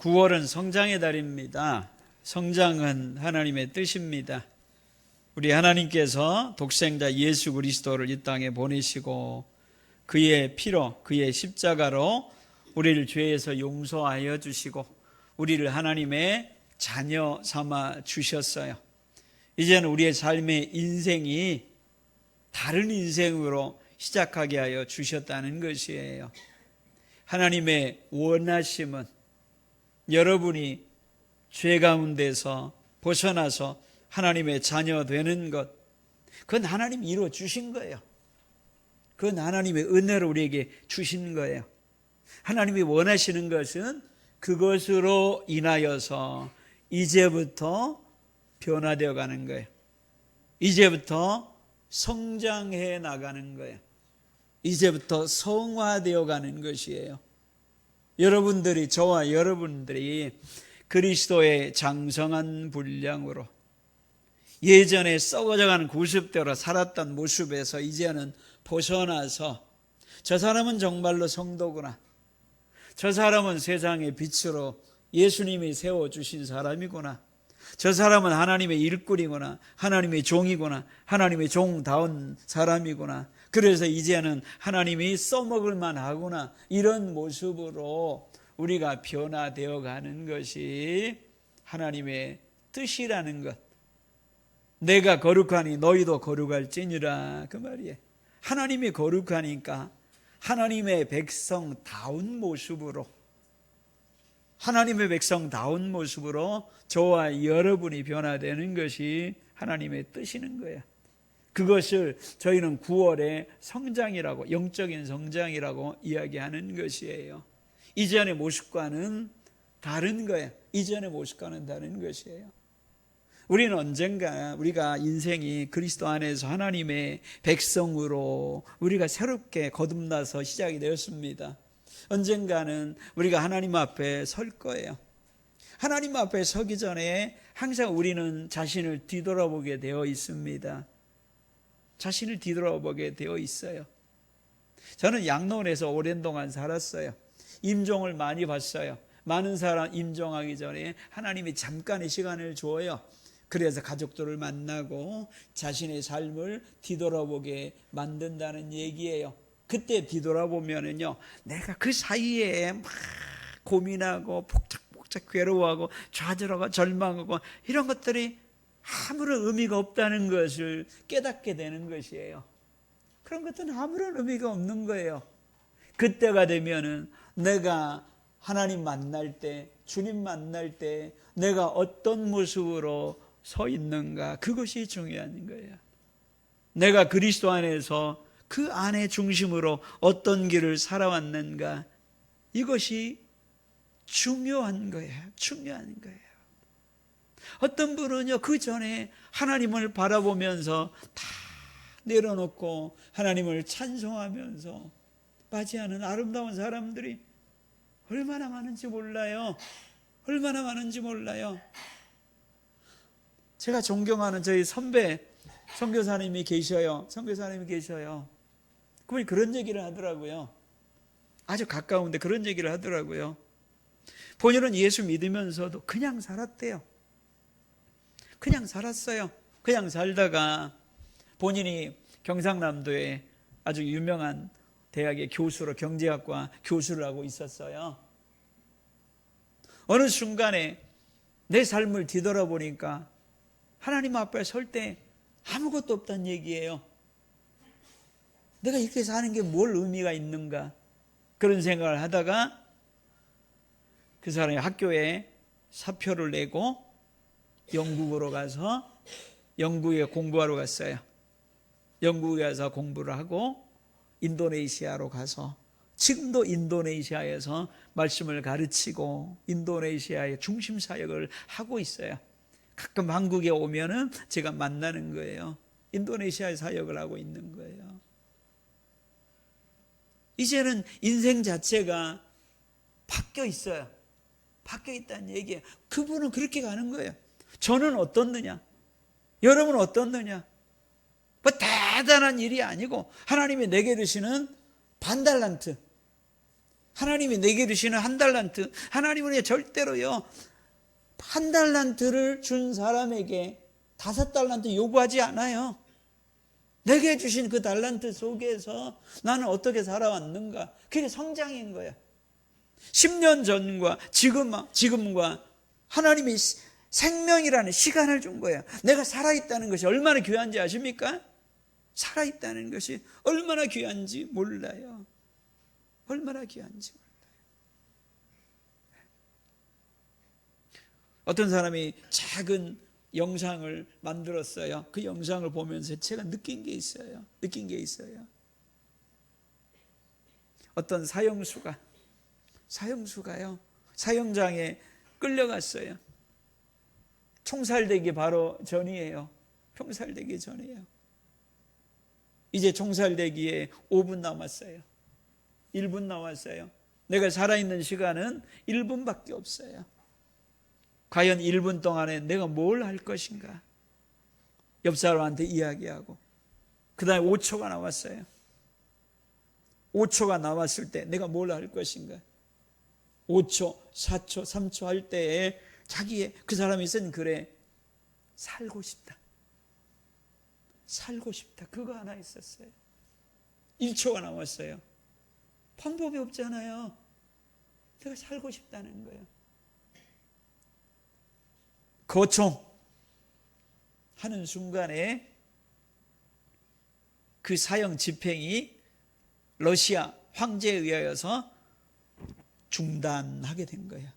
9월은 성장의 달입니다. 성장은 하나님의 뜻입니다. 우리 하나님께서 독생자 예수 그리스도를 이 땅에 보내시고 그의 피로, 그의 십자가로 우리를 죄에서 용서하여 주시고 우리를 하나님의 자녀 삼아 주셨어요. 이제는 우리의 삶의 인생이 다른 인생으로 시작하게 하여 주셨다는 것이에요. 하나님의 원하심은 여러분이 죄 가운데서 벗어나서 하나님의 자녀 되는 것, 그건 하나님이 이루어 주신 거예요. 그건 하나님의 은혜로 우리에게 주신 거예요. 하나님이 원하시는 것은 그것으로 인하여서 이제부터 변화되어 가는 거예요. 이제부터 성장해 나가는 거예요. 이제부터 성화되어 가는 것이에요. 여러분들이, 저와 여러분들이 그리스도의 장성한 분량으로 예전에 썩어져가는 구습대로 살았던 모습에서 이제는 벗어나서 저 사람은 정말로 성도구나, 저 사람은 세상의 빛으로 예수님이 세워주신 사람이구나, 저 사람은 하나님의 일꾼이구나, 하나님의 종이구나, 하나님의 종다운 사람이구나, 그래서 이제는 하나님이 써먹을 만하구나, 이런 모습으로 우리가 변화되어 가는 것이 하나님의 뜻이라는 것. 내가 거룩하니 너희도 거룩할지니라, 그 말이에요. 하나님이 거룩하니까 하나님의 백성다운 모습으로, 하나님의 백성다운 모습으로 저와 여러분이 변화되는 것이 하나님의 뜻이는 거예요. 그것을 저희는 9월의 성장이라고, 영적인 성장이라고 이야기하는 것이에요. 이전의 모습과는 다른 거예요. 이전의 모습과는 다른 것이에요. 우리는 언젠가 우리가 인생이 그리스도 안에서 하나님의 백성으로 우리가 새롭게 거듭나서 시작이 되었습니다. 언젠가는 우리가 하나님 앞에 설 거예요. 하나님 앞에 서기 전에 항상 우리는 자신을 뒤돌아보게 되어 있습니다. 자신을 뒤돌아보게 되어 있어요. 저는 양로원에서 오랜 동안 살았어요. 임종을 많이 봤어요. 많은 사람 임종하기 전에 하나님이 잠깐의 시간을 줘요. 그래서 가족들을 만나고 자신의 삶을 뒤돌아보게 만든다는 얘기예요. 그때 뒤돌아보면은요, 내가 그 사이에 막 고민하고 복작복작 괴로워하고 좌절하고 절망하고 이런 것들이 아무런 의미가 없다는 것을 깨닫게 되는 것이에요. 그런 것들은 아무런 의미가 없는 거예요. 그때가 되면은 내가 하나님 만날 때, 주님 만날 때 내가 어떤 모습으로 서 있는가, 그것이 중요한 거예요. 내가 그리스도 안에서 그 안의 중심으로 어떤 길을 살아왔는가, 이것이 중요한 거예요. 중요한 거예요. 어떤 분은요, 그 전에 하나님을 바라보면서 다 내려놓고 하나님을 찬송하면서 맞이하는 아름다운 사람들이 얼마나 많은지 몰라요. 얼마나 많은지 몰라요. 제가 존경하는 저희 선배 선교사님이 계셔요. 선교사님이 계셔요. 그분이 그런 얘기를 하더라고요. 아주 가까운데 그런 얘기를 하더라고요. 본인은 예수 믿으면서도 그냥 살았대요. 그냥 살았어요. 그냥 살다가 본인이 경상남도에 아주 유명한 대학의 교수로, 경제학과 교수를 하고 있었어요. 어느 순간에 내 삶을 뒤돌아보니까 하나님 앞에 설 때 아무것도 없다는 얘기예요. 내가 이렇게 사는 게 뭘 의미가 있는가, 그런 생각을 하다가 그 사람이 학교에 사표를 내고 영국으로 가서 영국에 공부하러 갔어요. 영국에 가서 공부를 하고 인도네시아로 가서 지금도 인도네시아에서 말씀을 가르치고 인도네시아의 중심 사역을 하고 있어요. 가끔 한국에 오면은 제가 만나는 거예요. 인도네시아에 사역을 하고 있는 거예요. 이제는 인생 자체가 바뀌어 있어요. 바뀌어 있다는 얘기예요. 그분은 그렇게 가는 거예요. 저는 어떻느냐? 여러분은 어떻느냐? 뭐 대단한 일이 아니고 하나님이 내게 주시는 반달란트, 하나님이 내게 주시는 1달란트, 하나님은 절대로요 1달란트를 준 사람에게 5달란트 요구하지 않아요. 내게 주신 그 달란트 속에서 나는 어떻게 살아왔는가, 그게 성장인 거야. 10년 전과 지금과 하나님이 생명이라는 시간을 준 거야. 내가 살아있다는 것이 얼마나 귀한지 아십니까? 살아있다는 것이 얼마나 귀한지 몰라요. 얼마나 귀한지 몰라요. 어떤 사람이 작은 영상을 만들었어요. 그 영상을 보면서 제가 느낀 게 있어요. 어떤 사형수가요, 사형장에 끌려갔어요. 총살되기 바로 전이에요. 총살되기 전이에요. 이제 총살되기에 5분 남았어요. 1분 남았어요. 내가 살아있는 시간은 1분밖에 없어요. 과연 1분 동안에 내가 뭘 할 것인가? 옆 사람한테 이야기하고, 그 다음에 5초가 남았어요. 5초가 남았을 때 내가 뭘 할 것인가? 5초, 4초, 3초 할 때에 자기의, 그 사람이 쓴 글에 살고 싶다. 살고 싶다. 그거 하나 있었어요. 1초가 남았어요. 방법이 없잖아요. 내가 살고 싶다는 거예요. 거총 하는 순간에 그 사형 집행이 러시아 황제에 의하여서 중단하게 된 거예요.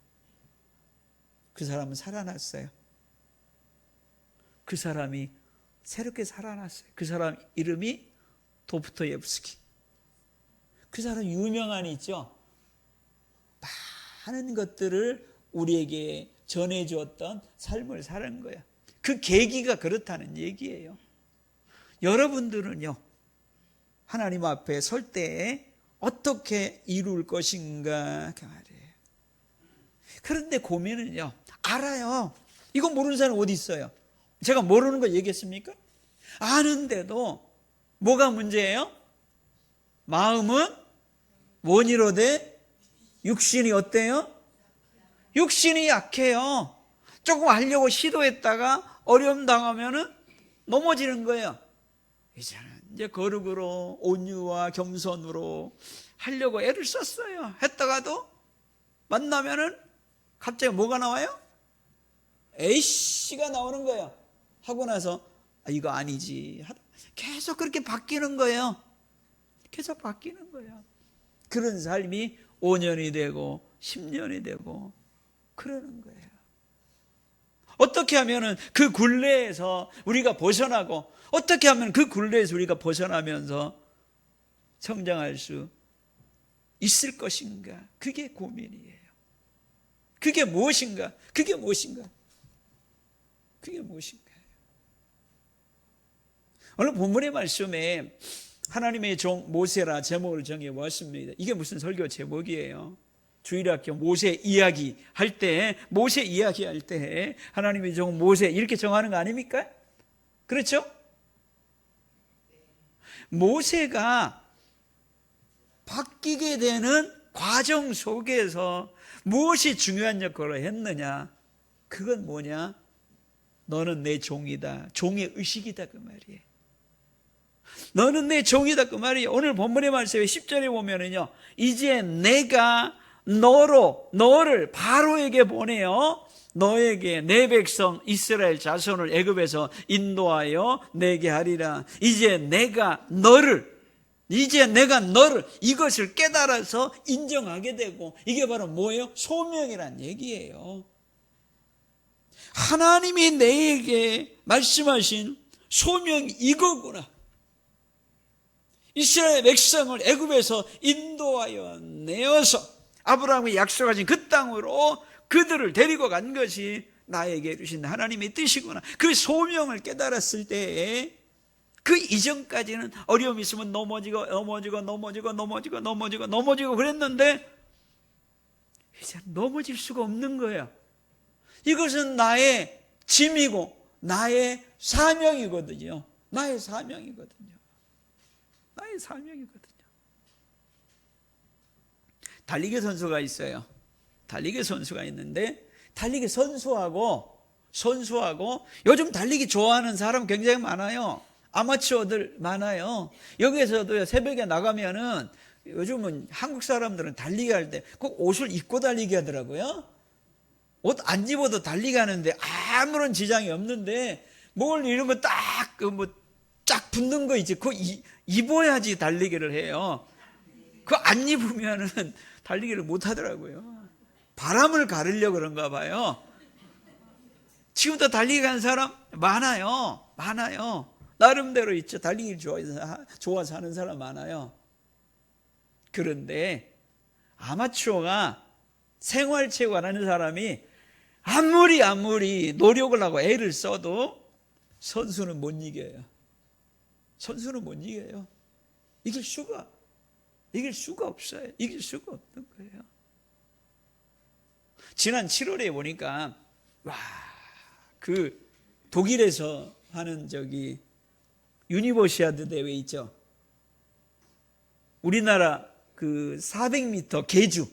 그 사람은 살아났어요. 그 사람이 새롭게 살아났어요. 그 사람 이름이 도스토옙스키. 그 사람 유명한 있죠. 많은 것들을 우리에게 전해주었던 삶을 사는 거야. 그 계기가 그렇다는 얘기예요. 여러분들은요, 하나님 앞에 설 때에 어떻게 이룰 것인가 그 말이에요. 그런데 고민은요, 알아요. 이거 모르는 사람 어디 있어요? 제가 모르는 거 얘기했습니까? 아는데도 뭐가 문제예요? 마음은 원이로되 육신이 어때요? 육신이 약해요. 조금 하려고 시도했다가 어려움 당하면은 넘어지는 거예요. 이제 거룩으로 온유와 겸손으로 하려고 애를 썼어요. 했다가도 만나면은 갑자기 뭐가 나와요? 에이씨가 나오는 거예요. 하고 나서 이거 아니지. 계속 그렇게 바뀌는 거예요. 계속 바뀌는 거예요. 그런 삶이 5년이 되고 10년이 되고 그러는 거예요. 어떻게 하면은 그 굴레에서 우리가 벗어나고, 어떻게 하면 그 굴레에서 우리가 벗어나면서 성장할 수 있을 것인가? 그게 고민이에요. 그게 무엇인가? 그게 무엇인가? 그게 무엇인가? 오늘 본문의 말씀에 하나님의 종 모세라 제목을 정해 보았습니다. 이게 무슨 설교 제목이에요? 주일학교 모세 이야기 할 때, 하나님의 종 모세 이렇게 정하는 거 아닙니까? 그렇죠? 모세가 바뀌게 되는 과정 속에서 무엇이 중요한 역할을 했느냐? 그건 뭐냐? 너는 내 종이다. 종의 의식이다 그 말이에요. 너는 내 종이다 그 말이에요. 오늘 본문의 말씀에 10절에 보면은요, 이제 내가 너를 바로에게 보내어 너에게 내 백성 이스라엘 자손을 애굽에서 인도하여 내게 하리라. 이제 내가 너를 이것을 깨달아서 인정하게 되고, 이게 바로 뭐예요? 소명이란 얘기예요. 하나님이 내게 말씀하신 소명이 이거구나. 이스라엘 백성을 애굽에서 인도하여 내어서 아브라함이 약속하신 그 땅으로 그들을 데리고 간 것이 나에게 주신 하나님의 뜻이구나. 그 소명을 깨달았을 때에 그 이전까지는 어려움이 있으면 넘어지고 그랬는데 이제 넘어질 수가 없는 거야. 이것은 나의 짐이고 나의 사명이거든요. 나의 사명이거든요. 달리기 선수가 있어요. 달리기 선수가 있는데 달리기 선수하고 요즘 달리기 좋아하는 사람 굉장히 많아요. 아마추어들 많아요. 여기에서도 새벽에 나가면은 요즘은 한국 사람들은 달리기 할 때 꼭 옷을 입고 달리기 하더라고요. 옷 안 입어도 달리기 하는데 아무런 지장이 없는데 뭘 이런 거 딱 쫙 붙는 거 있지. 그거 입어야지 달리기를 해요. 그거 안 입으면은 달리기를 못 하더라고요. 바람을 가르려고 그런가 봐요. 지금도 달리기 하는 사람 많아요. 나름대로 있죠. 달리기를 좋아서 하는 사람 많아요. 그런데 아마추어가 생활체육을 하는 사람이 아무리 노력을 하고 애를 써도 선수는 못 이겨요. 이길 수가 없어요. 이길 수가 없는 거예요. 지난 7월에 보니까 그 독일에서 하는 유니버시아드 대회 있죠. 우리나라 그 400m 계주.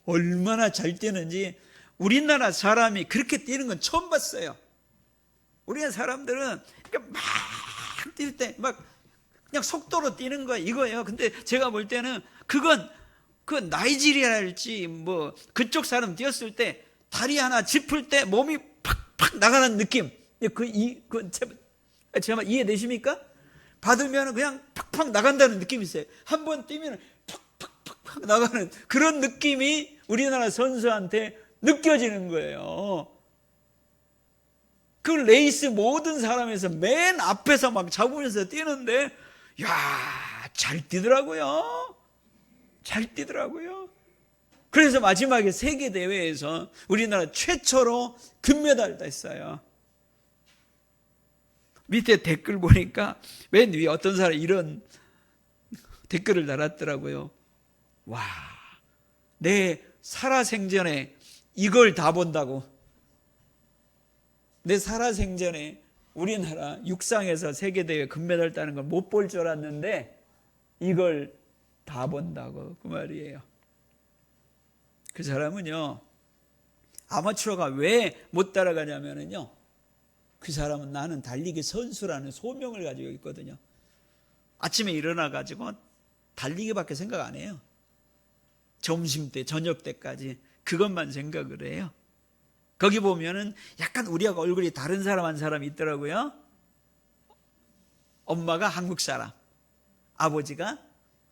얼마나 잘 뛰는지 우리나라 사람이 그렇게 뛰는 건 처음 봤어요. 우리나라 사람들은 막 뛸 때 막 그냥 속도로 뛰는 거 이거예요. 근데 제가 볼 때는 그건 그 나이지리아랄지 그쪽 사람 뛰었을 때 다리 하나 짚을 때 몸이 팍팍 나가는 느낌. 제가 이해되십니까? 받으면 그냥 팍팍 나간다는 느낌이 있어요. 한 번 뛰면 팍팍 나가는 그런 느낌이 우리나라 선수한테 느껴지는 거예요. 그 레이스 모든 사람에서 맨 앞에서 막 잡으면서 뛰는데 잘 뛰더라고요. 그래서 마지막에 세계대회에서 우리나라 최초로 금메달 땄어요. 밑에 댓글 보니까 맨 위에 어떤 사람이 이런 댓글을 달았더라고요. 내 살아생전에 이걸 다 본다고. 내 살아생전에 우리나라 육상에서 세계대회 금메달 따는 걸 못 볼 줄 알았는데 이걸 다 본다고 그 말이에요. 그 사람은요, 아마추어가 왜 못 따라가냐면요, 그 사람은 나는 달리기 선수라는 소명을 가지고 있거든요. 아침에 일어나가지고 달리기밖에 생각 안 해요. 점심때, 저녁때까지 그것만 생각을 해요. 거기 보면은 약간 우리하고 얼굴이 다른 사람 한 사람이 있더라고요. 엄마가 한국 사람, 아버지가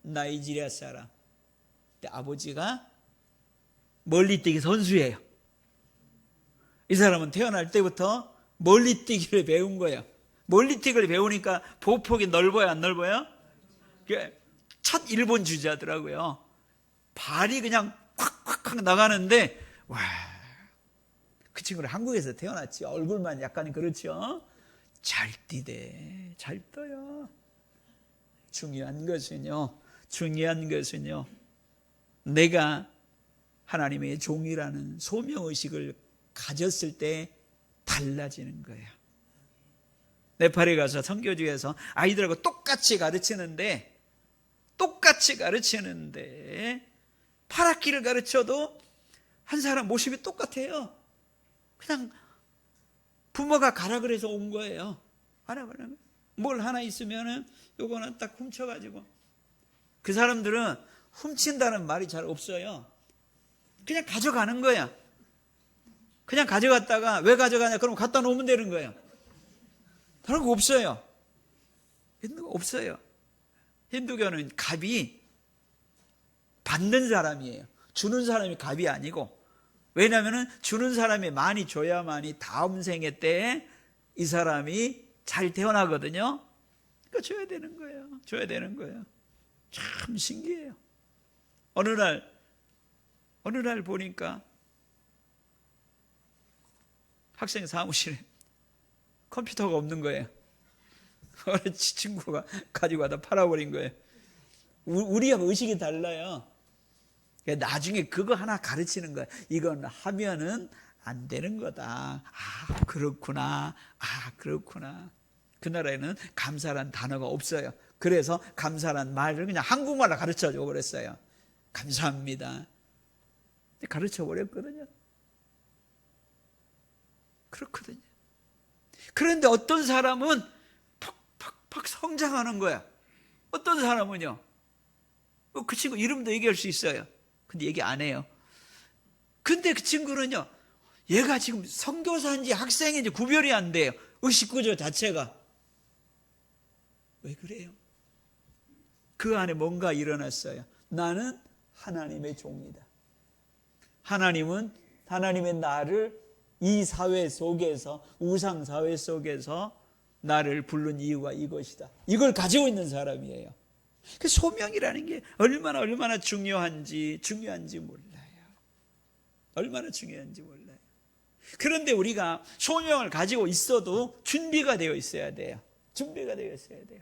나이지리아 사람. 근데 아버지가 멀리뛰기 선수예요. 이 사람은 태어날 때부터 멀리뛰기를 배운 거예요. 멀리뛰기를 배우니까 보폭이 넓어요, 안 넓어요? 첫 일본 주자더라고요. 발이 그냥 콱콱콱 나가는데 그 친구는 한국에서 태어났지. 얼굴만 약간 그렇죠. 잘 뛰대. 잘 떠요. 중요한 것은요, 내가 하나님의 종이라는 소명의식을 가졌을 때 달라지는 거예요. 네팔에 가서 선교지에서 아이들하고 똑같이 가르치는데 8학기를 가르쳐도 한 사람 모습이 똑같아요. 그냥 부모가 가라 그래서 온 거예요. 뭘 하나 있으면은 요거는 딱 훔쳐가지고. 그 사람들은 훔친다는 말이 잘 없어요. 그냥 가져가는 거야. 그냥 가져갔다가 왜 가져가냐? 그럼 갖다 놓으면 되는 거예요. 다른 거 없어요. 힌두교는 갑이 받는 사람이에요. 주는 사람이 갑이 아니고. 왜냐하면 주는 사람이 많이 줘야만이 다음 생애 때에 이 사람이 잘 태어나거든요. 그러니까 줘야 되는 거예요. 참 신기해요. 어느 날 보니까 학생 사무실에 컴퓨터가 없는 거예요. 어느 친구가 가지고 와다 팔아버린 거예요. 우리하고 의식이 달라요. 나중에 그거 하나 가르치는 거야. 이건 하면은 안 되는 거다. 그렇구나. 그 나라에는 감사란 단어가 없어요. 그래서 감사란 말을 그냥 한국말로 가르쳐 줘 버렸어요. 감사합니다. 가르쳐 버렸거든요. 그렇거든요. 그런데 어떤 사람은 팍팍팍 성장하는 거야. 어떤 사람은요, 그 친구 이름도 얘기할 수 있어요. 근데 얘기 안 해요. 근데 그 친구는요, 얘가 지금 선교사인지 학생인지 구별이 안 돼요. 의식구조 자체가. 왜 그래요? 그 안에 뭔가 일어났어요. 나는 하나님의 종이다. 하나님의 나를 이 사회 속에서, 우상 사회 속에서 나를 부른 이유가 이것이다. 이걸 가지고 있는 사람이에요. 그 소명이라는 게 얼마나 중요한지 몰라요. 얼마나 중요한지 몰라요. 그런데 우리가 소명을 가지고 있어도 준비가 되어 있어야 돼요. 준비가 되어 있어야 돼요.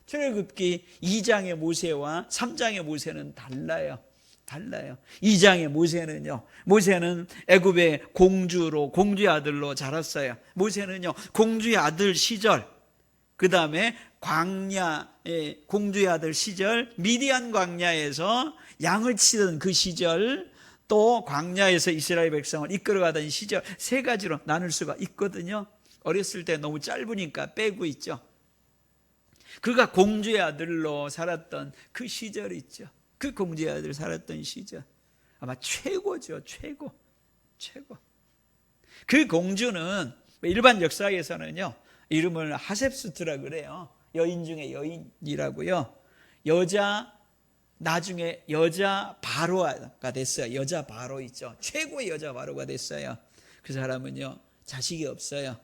출애굽기 2장의 모세와 3장의 모세는 달라요. 2장의 모세는 애굽의 공주의 아들로 자랐어요. 모세는요, 공주의 아들 시절, 그 다음에 광야의 공주의 아들 시절, 미디안 광야에서 양을 치던 그 시절, 또 광야에서 이스라엘 백성을 이끌어가던 시절, 세 가지로 나눌 수가 있거든요. 어렸을 때 너무 짧으니까 빼고 있죠. 그가 공주의 아들로 살았던 그 시절 있죠. 그 공주의 아들 살았던 시절 아마 최고죠. 최고. 그 공주는 일반 역사에서는요, 이름을 하셉수트라 그래요. 여인 중에 여인이라고요. 나중에 여자 바로가 됐어요. 여자 바로 있죠. 최고의 여자 바로가 됐어요. 그 사람은요, 자식이 없어요.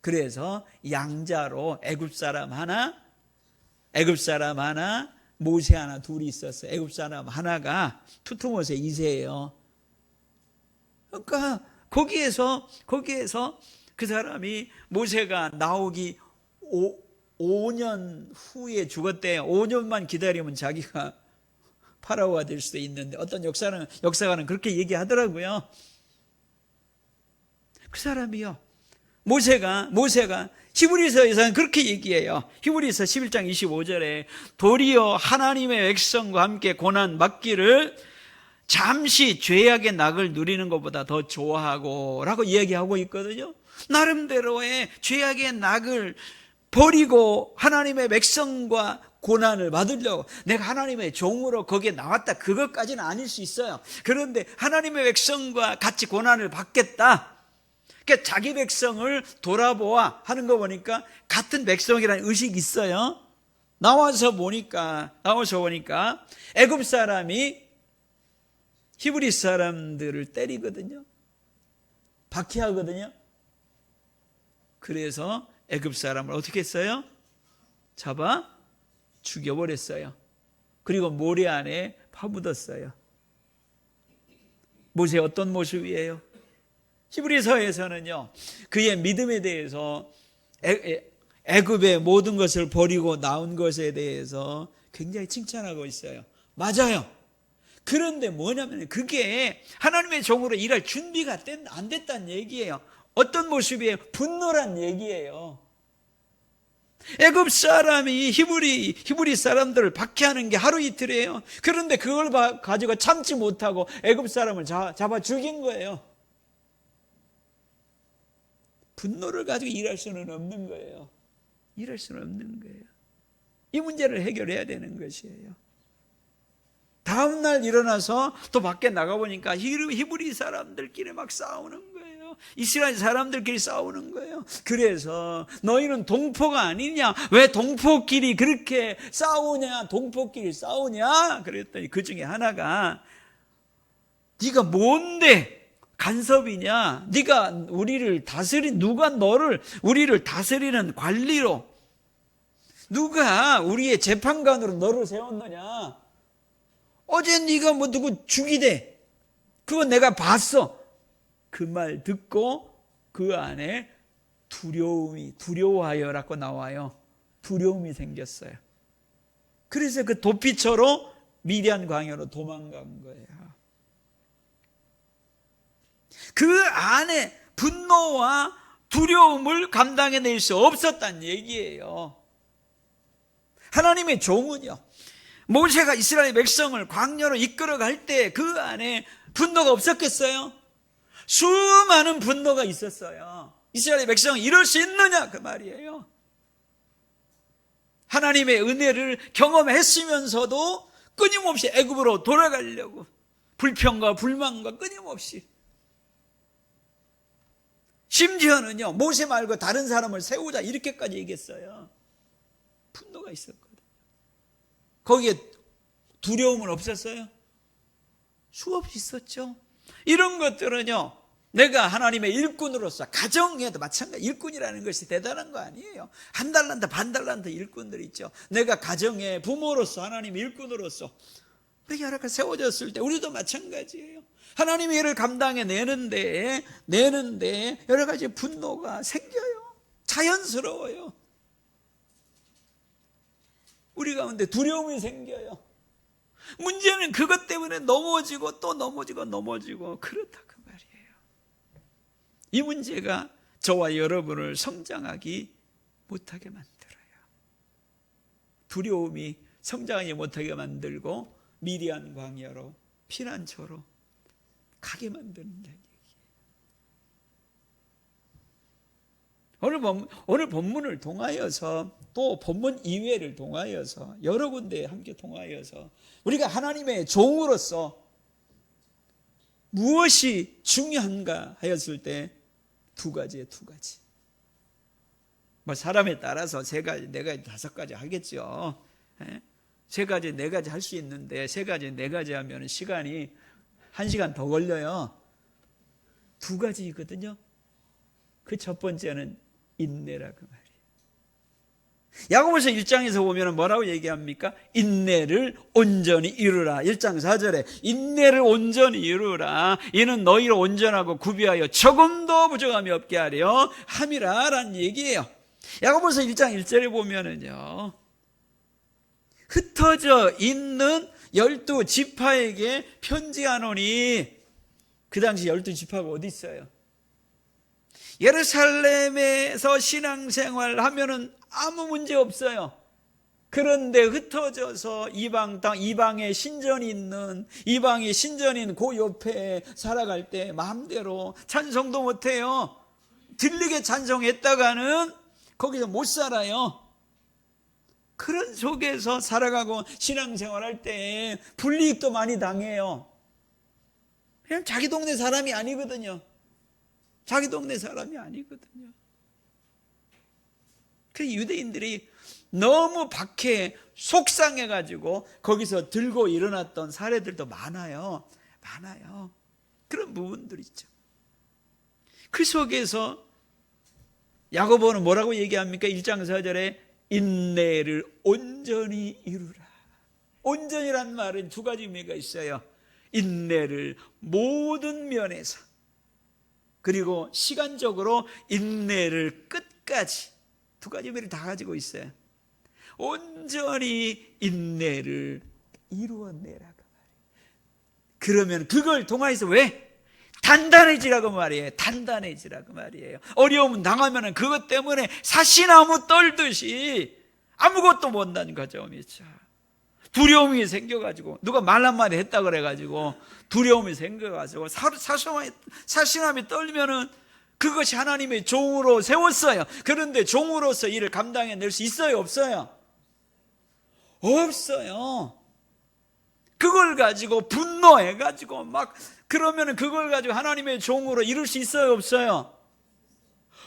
그래서 양자로 애굽 사람 하나, 모세 하나, 둘이 있었어요. 애굽 사람 하나가 투투모세 2세예요. 그러니까 거기에서 그 사람이 모세가 나오기 5년 후에 죽었대요. 5년만 기다리면 자기가 파라오가 될 수도 있는데, 어떤 역사가는 그렇게 얘기하더라고요. 그 사람이요, 모세가 히브리서에서는 그렇게 얘기해요. 히브리서 11장 25절에 도리어 하나님의 백성과 함께 고난 받기를 잠시 죄악의 낙을 누리는 것보다 더 좋아하고 라고 이야기하고 있거든요. 나름대로의 죄악의 낙을 버리고 하나님의 백성과 고난을 받으려고, 내가 하나님의 종으로 거기에 나왔다, 그것까지는 아닐 수 있어요. 그런데 하나님의 백성과 같이 고난을 받겠다, 그러니까 자기 백성을 돌아보아 하는 거 보니까 같은 백성이라는 의식이 있어요. 나와서 보니까 애굽 사람이 히브리 사람들을 때리거든요. 박해하거든요. 그래서 애굽 사람을 어떻게 했어요? 잡아 죽여버렸어요. 그리고 모래 안에 파묻었어요. 모세 어떤 모습이에요? 히브리서에서는요, 그의 믿음에 대해서, 애굽의 모든 것을 버리고 나온 것에 대해서 굉장히 칭찬하고 있어요. 맞아요. 그런데 뭐냐면 그게 하나님의 종으로 일할 준비가 안 됐다는 얘기예요. 어떤 모습이에요? 분노란 얘기예요. 애굽 사람이 히브리 사람들을 박해하는 게 하루 이틀이에요. 그런데 그걸 가지고 참지 못하고 애굽 사람을 잡아 죽인 거예요. 분노를 가지고 일할 수는 없는 거예요. 이 문제를 해결해야 되는 것이에요. 다음 날 일어나서 또 밖에 나가보니까 히브리 사람들끼리 막 싸우는 거예요. 이스라엘 사람들끼리 싸우는 거예요. 그래서 너희는 동포가 아니냐? 왜 동포끼리 그렇게 싸우냐? 그랬더니 그 중에 하나가, 네가 뭔데 간섭이냐? 네가 누가 우리를 다스리는 관리로, 누가 우리의 재판관으로 너를 세웠느냐? 어제 네가 누구 죽이대, 그거 내가 봤어. 그 말 듣고 그 안에 두려워하여라고 나와요. 두려움이 생겼어요. 그래서 그 도피처로 미디안 광야로 도망간 거예요. 그 안에 분노와 두려움을 감당해낼 수 없었다는 얘기예요. 하나님의 종은요, 모세가 이스라엘 백성을 광야로 이끌어갈 때 그 안에 분노가 없었겠어요? 수많은 분노가 있었어요. 이스라엘 백성이 이럴 수 있느냐 그 말이에요. 하나님의 은혜를 경험했으면서도 끊임없이 애굽으로 돌아가려고 불평과 불만과 끊임없이, 심지어는요 모세 말고 다른 사람을 세우자 이렇게까지 얘기했어요. 분노가 있었거든요. 거기에 두려움은 없었어요? 수없이 있었죠. 이런 것들은요, 내가 하나님의 일꾼으로서, 가정에도 마찬가지, 일꾼이라는 것이 대단한 거 아니에요. 한 달란트 반 달란트 일꾼들 있죠. 내가 가정의 부모로서, 하나님의 일꾼으로서 우리 여러 가지 세워졌을 때 우리도 마찬가지예요. 하나님의 일을 감당해 내는데 여러 가지 분노가 생겨요. 자연스러워요. 우리 가운데 두려움이 생겨요. 문제는 그것 때문에 넘어지고 또 넘어지고 그렇다 그 말이에요. 이 문제가 저와 여러분을 성장하기 못하게 만들어요. 두려움이 성장하지 못하게 만들고 미디안 광야로, 피난처로 가게 만드는 얘기예요. 오늘 본문을 통하여서, 또 본문 이외를 통하여서, 여러 군데 함께 통하여서 우리가 하나님의 종으로서 무엇이 중요한가 하였을 때 두 가지. 뭐 사람에 따라서 세 가지, 네 가지, 다섯 가지 하겠죠. 세 가지, 네 가지 할 수 있는데 세 가지, 네 가지 하면 시간이 1시간 더 걸려요. 두 가지거든요. 그 첫 번째는 인내라 그 말이에요. 야고보서 1장에서 보면 뭐라고 얘기합니까? 인내를 온전히 이루라. 1장 4절에 인내를 온전히 이루라. 이는 너희를 온전하고 구비하여 조금도 부족함이 없게 하려 함이라 라는 얘기예요. 야고보서 1장 1절에 보면은요, 흩어져 있는 12지파에게 편지하노니, 그 당시 12지파가 어디 있어요? 예루살렘에서 신앙생활 하면은 아무 문제 없어요. 그런데 흩어져서 이방 땅, 이방의 신전이 있는 그 옆에 살아갈 때 마음대로 찬송도 못해요. 들리게 찬송했다가는 거기서 못 살아요. 그런 속에서 살아가고 신앙생활할 때 불이익도 많이 당해요. 그냥 자기 동네 사람이 아니거든요. 그 유대인들이 너무 박해 속상해가지고 거기서 들고 일어났던 사례들도 많아요. 그런 부분들이 있죠. 그 속에서 야고보는 뭐라고 얘기합니까? 1장 4절에 인내를 온전히 이루라. 온전이란 말은 두 가지 의미가 있어요. 인내를 모든 면에서, 그리고 시간적으로 인내를 끝까지, 두 가지 의미를 다 가지고 있어요. 온전히 인내를 이루어내라 그 말이에요. 그러면 그걸 통해서 왜? 단단해지라고 말이에요. 어려움 당하면 그것 때문에 사시나무 떨듯이 아무것도 못하는 과정이죠. 두려움이 생겨가지고, 누가 말 한마디 했다 그래가지고 두려움이 생겨가지고 사시나무에 떨면은 그것이 하나님의 종으로 세웠어요. 그런데 종으로서 일을 감당해낼 수 있어요, 없어요? 없어요. 그걸 가지고 분노해가지고 막 그러면은 그걸 가지고 하나님의 종으로 이룰 수 있어요, 없어요?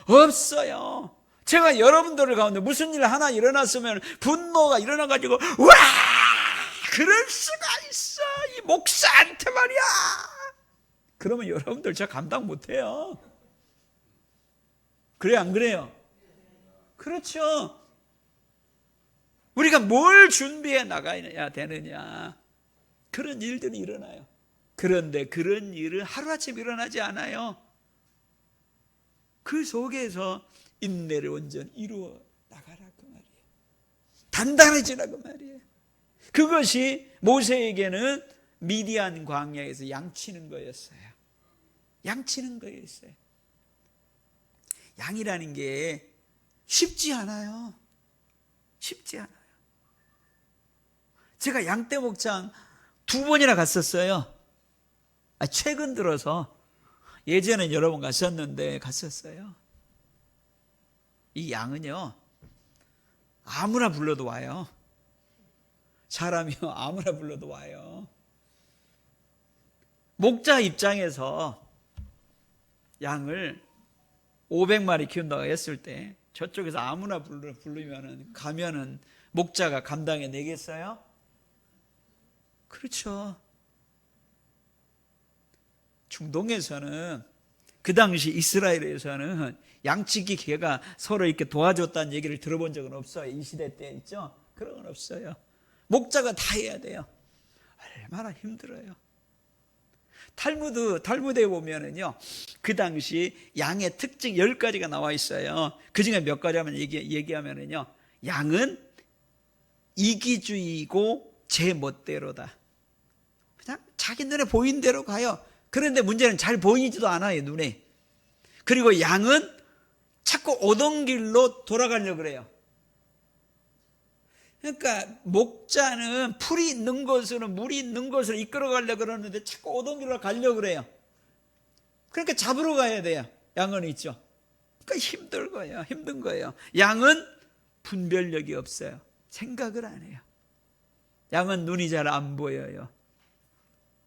없어요. 제가 여러분들 가운데 무슨 일 하나 일어났으면 분노가 일어나가지고 와! 그럴 수가 있어, 이 목사한테 말이야. 그러면 여러분들 저 감당 못해요. 그래요, 안 그래요? 그렇죠. 우리가 뭘 준비해 나가야 되느냐, 그런 일들이 일어나요. 그런데 그런 일은 하루아침에 일어나지 않아요. 그 속에서 인내를 온전히 이루어 나가라 그 말이에요. 단단해지라고 말이에요. 그것이 모세에게는 미디안 광야에서 양치는 거였어요. 양이라는 게 쉽지 않아요. 제가 양떼 목장 2번이나 갔었어요. 최근 들어서. 예전엔 여러 번 갔었는데 갔었어요. 이 양은요, 아무나 불러도 와요. 사람이요, 아무나 불러도 와요. 목자 입장에서 양을 500마리 키운다고 했을 때 저쪽에서 아무나 가면은 목자가 감당해 내겠어요? 그렇죠. 중동에서는, 그 당시 이스라엘에서는 양치기 개가 서로 이렇게 도와줬다는 얘기를 들어본 적은 없어요. 이 시대 때 있죠? 그런 건 없어요. 목자가 다 해야 돼요. 얼마나 힘들어요. 탈무드에 보면은요, 그 당시 양의 특징 10가지가 나와 있어요. 그 중에 몇 가지 하면 얘기하면은요, 양은 이기주의고 제 멋대로다. 그냥 자기 눈에 보인 대로 가요. 그런데 문제는 잘 보이지도 않아요, 눈에. 그리고 양은 자꾸 오던 길로 돌아가려고 그래요. 그러니까 목자는 풀이 있는 곳으로, 물이 있는 곳으로 이끌어 가려고 그러는데 자꾸 오던 길로 가려고 그래요. 그러니까 잡으러 가야 돼요. 양은 있죠. 그러니까 힘든 거예요. 양은 분별력이 없어요. 생각을 안 해요. 양은 눈이 잘 안 보여요.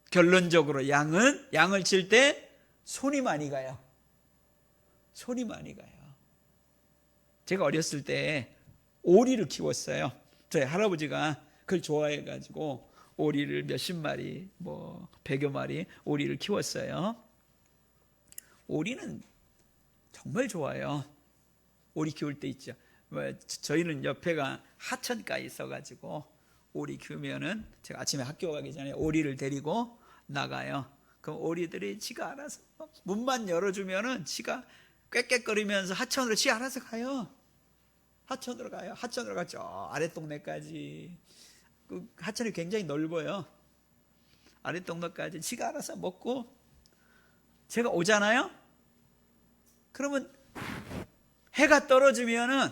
결론적으로 양을 칠 때 손이 많이 가요. 손이 많이 가요. 제가 어렸을 때 오리를 키웠어요. 저희 할아버지가 그걸 좋아해가지고 오리를 몇십 마리, 100여 마리 오리를 키웠어요. 오리는 정말 좋아요. 오리 키울 때 있죠. 저희는 옆에가 하천가에 있어가지고 오리 키우면은 제가 아침에 학교 가기 전에 오리를 데리고 나가요. 그럼 오리들이 지가 알아서 문만 열어주면은 지가 꽥꽥거리면서 하천으로 지 알아서 가요. 하천으로 가요. 하천으로 가죠. 아랫동네까지. 그 하천이 굉장히 넓어요. 아랫동네까지 지가 알아서 먹고, 제가 오잖아요. 그러면 해가 떨어지면은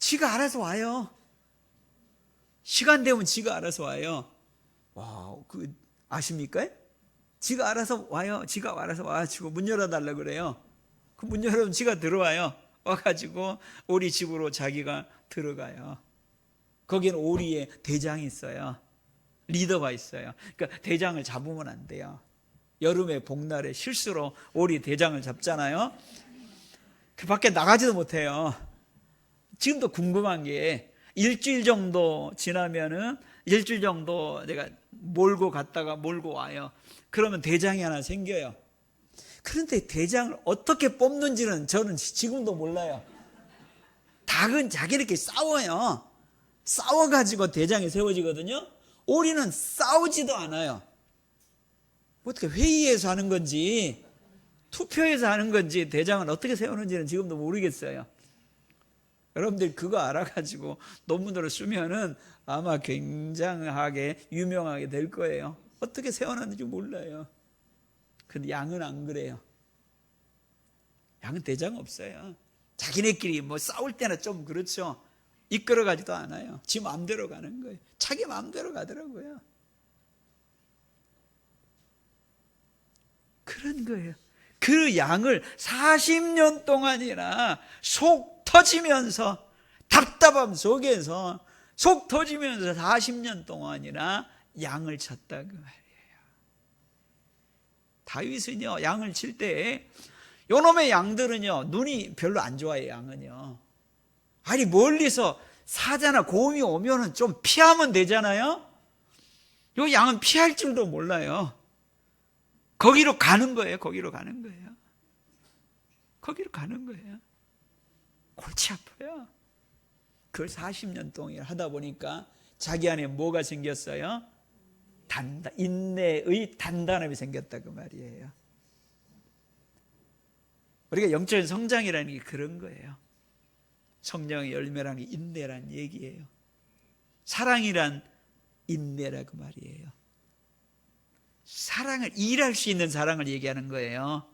지가 알아서 와요. 시간 되면 지가 알아서 와요. 와, 아십니까? 지가 알아서 와요. 지가 알아서 와가지고 문 열어달라고 그래요. 그 문 열어면 지가 들어와요. 와가지고 오리 집으로 자기가 들어가요. 거기는 오리의 대장이 있어요. 리더가 있어요. 그러니까 대장을 잡으면 안 돼요. 여름에 복날에 실수로 오리 대장을 잡잖아요. 그 밖에 나가지도 못해요. 지금도 궁금한 게, 일주일 정도 지나면은, 일주일 정도 내가 몰고 갔다가 몰고 와요. 그러면 대장이 하나 생겨요. 그런데 대장을 어떻게 뽑는지는 저는 지금도 몰라요. 닭은 자기들끼리 싸워요. 싸워가지고 대장이 세워지거든요. 오리는 싸우지도 않아요. 어떻게 회의에서 하는 건지 투표에서 하는 건지 대장은 어떻게 세우는지는 지금도 모르겠어요. 여러분들 그거 알아가지고 논문으로 쓰면은 아마 굉장하게 유명하게 될 거예요. 어떻게 세워놨는지 몰라요. 근데 양은 안 그래요. 양은 대장 없어요. 자기네끼리 싸울 때는 좀 그렇죠. 이끌어가지도 않아요. 지 마음대로 가는 거예요. 자기 마음대로 가더라고요. 그런 거예요. 그 양을 40년 동안이나 속 터지면서, 답답함 속에서 속 터지면서 40년 동안이나 양을 쳤다 그 말이에요. 다윗은요, 양을 칠 때, 요놈의 양들은요, 눈이 별로 안 좋아해요. 양은요, 아니 멀리서 사자나 곰이 오면은 좀 피하면 되잖아요. 요 양은 피할 줄도 몰라요. 거기로 가는 거예요. 거기로 가는 거예요. 골치 아파요. 그걸 40년 동안 하다 보니까 자기 안에 뭐가 생겼어요? 인내의 단단함이 생겼다 그 말이에요. 우리가 영적인 성장이라는 게 그런 거예요. 성령의 열매라는 게 인내란 얘기예요. 사랑이란 인내라 그 말이에요. 사랑을, 일할 수 있는 사랑을 얘기하는 거예요.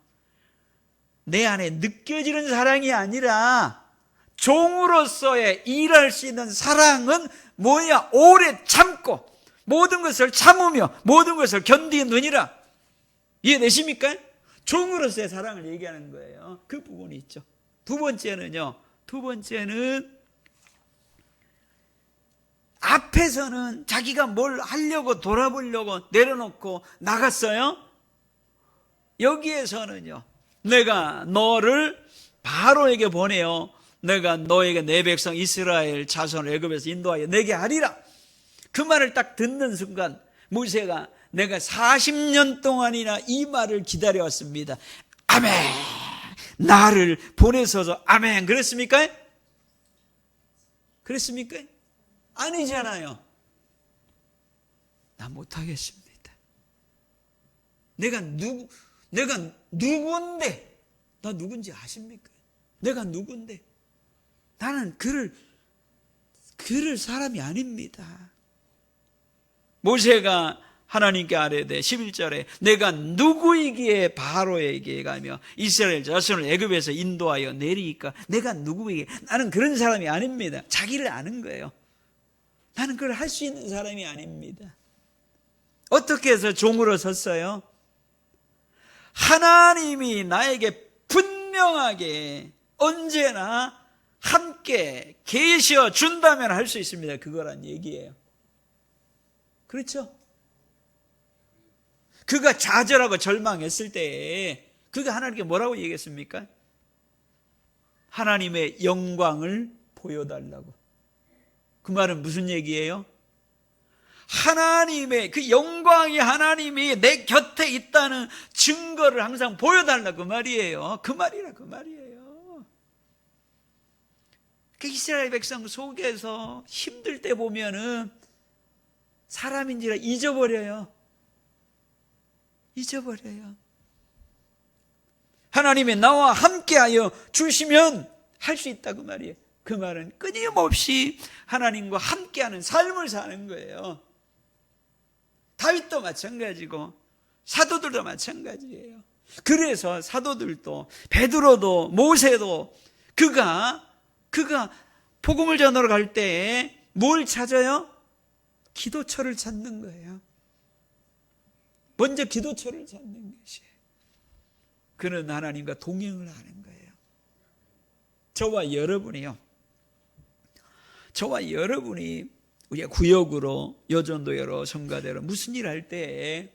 내 안에 느껴지는 사랑이 아니라 종으로서의 일할 수 있는 사랑은 뭐야? 오래 참고 모든 것을 참으며 모든 것을 견디느니라. 이해되십니까? 종으로서의 사랑을 얘기하는 거예요. 그 부분이 있죠. 두 번째는 앞에서는 자기가 뭘 하려고 돌아보려고 내려놓고 나갔어요. 여기에서는요, 내가 너를 바로에게 보내어 내가 너에게 내 백성 이스라엘 자손을 애굽에서 인도하여 내게 하리라. 그 말을 딱 듣는 순간 모세가 내가 40년 동안이나 이 말을 기다려왔습니다. 아멘. 나를 보내소서. 아멘. 그랬습니까? 그랬습니까? 아니잖아요. 나 못하겠습니다. 내가 누군데? 나 누군지 아십니까? 내가 누군데? 나는 그럴 사람이 아닙니다. 모세가 하나님께 아뢰되 11절에 내가 누구이기에 바로에게 가며 이스라엘 자손을 애굽에서 인도하여 내리니까 내가 누구이기에, 나는 그런 사람이 아닙니다. 자기를 아는 거예요. 나는 그걸 할 수 있는 사람이 아닙니다. 어떻게 해서 종으로 섰어요? 하나님이 나에게 분명하게 언제나 함께 계셔 준다면 할 수 있습니다. 그거란 얘기예요. 그렇죠? 그가 좌절하고 절망했을 때에 그가 하나님께 뭐라고 얘기했습니까? 하나님의 영광을 보여달라고. 그 말은 무슨 얘기예요? 하나님의 그 영광이 하나님이 내 곁에 있다는 증거를 항상 보여달라 그 말이에요. 그 말이에요. 그 이스라엘 백성 속에서 힘들 때 보면은 사람인지라 잊어버려요. 하나님이 나와 함께하여 주시면 할 수 있다 그 말이에요. 그 말은 끊임없이 하나님과 함께하는 삶을 사는 거예요. 다윗도 마찬가지고 사도들도 마찬가지예요. 그래서 사도들도 베드로도 모세도 그가 복음을 전하러 갈 때에 뭘 찾아요? 기도처를 찾는 거예요. 먼저 기도처를 찾는 것이에요. 그는 하나님과 동행을 하는 거예요. 저와 여러분이 우리가 구역으로 여전도여로 성가대로 무슨 일 할 때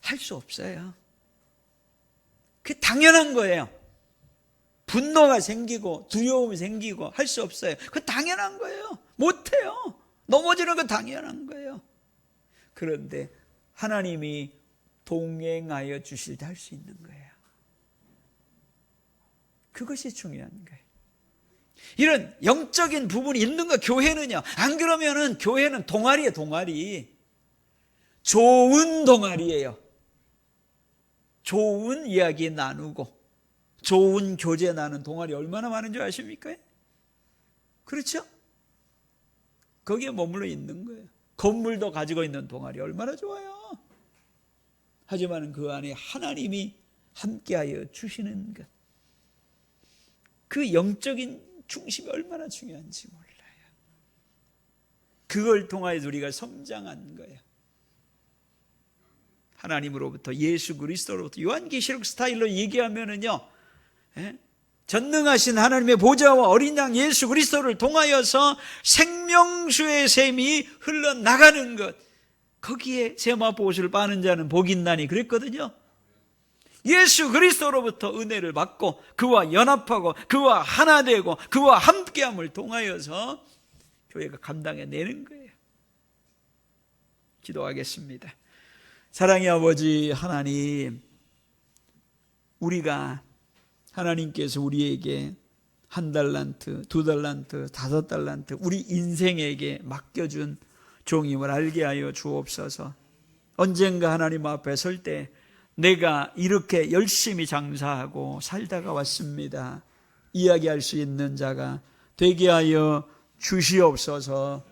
할 수 없어요. 그게 당연한 거예요. 분노가 생기고 두려움이 생기고 할 수 없어요. 그건 당연한 거예요. 못해요. 넘어지는 건 당연한 거예요. 그런데 하나님이 동행하여 주실 때 할 수 있는 거예요. 그것이 중요한 거예요. 이런 영적인 부분이 있는 거 교회는요. 안 그러면은 교회는 동아리예요. 동아리. 좋은 동아리예요. 좋은 이야기 나누고 좋은 교제 나누는 동아리 얼마나 많은 줄 아십니까? 그렇죠? 거기에 머물러 있는 거예요. 건물도 가지고 있는 동아리 얼마나 좋아요. 하지만 그 안에 하나님이 함께하여 주시는 것, 그 영적인 중심이 얼마나 중요한지 몰라요. 그걸 통하여서 우리가 성장한 거예요. 하나님으로부터 예수 그리스도로부터 요한계시록 스타일로 얘기하면은요, 전능하신 하나님의 보좌와 어린 양 예수 그리스도를 통하여서 생명수의 샘이 흘러나가는 것, 거기에 세마포옷을 빠는 자는 복이 있나니 그랬거든요. 예수 그리스도로부터 은혜를 받고 그와 연합하고 그와 하나 되고 그와 함께함을 통하여서 교회가 감당해내는 거예요. 기도하겠습니다. 사랑의 아버지 하나님, 우리가 하나님께서 우리에게 1달란트, 2달란트, 5달란트 우리 인생에게 맡겨준 종임을 알게 하여 주옵소서. 언젠가 하나님 앞에 설 때 내가 이렇게 열심히 장사하고 살다가 왔습니다, 이야기할 수 있는 자가 되게 하여 주시옵소서.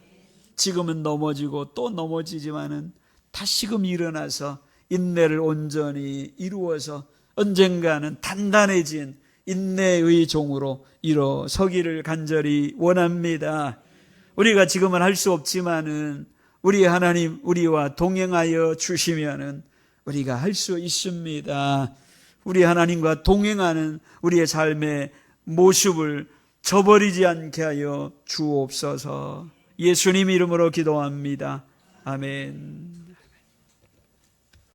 지금은 넘어지고 또 넘어지지만은 다시금 일어나서 인내를 온전히 이루어서 언젠가는 단단해진 인내의 종으로 일어서기를 간절히 원합니다. 우리가 지금은 할 수 없지만은 우리 하나님 우리와 동행하여 주시면은 우리가 할 수 있습니다. 우리 하나님과 동행하는 우리의 삶의 모습을 저버리지 않게 하여 주옵소서. 예수님 이름으로 기도합니다. 아멘.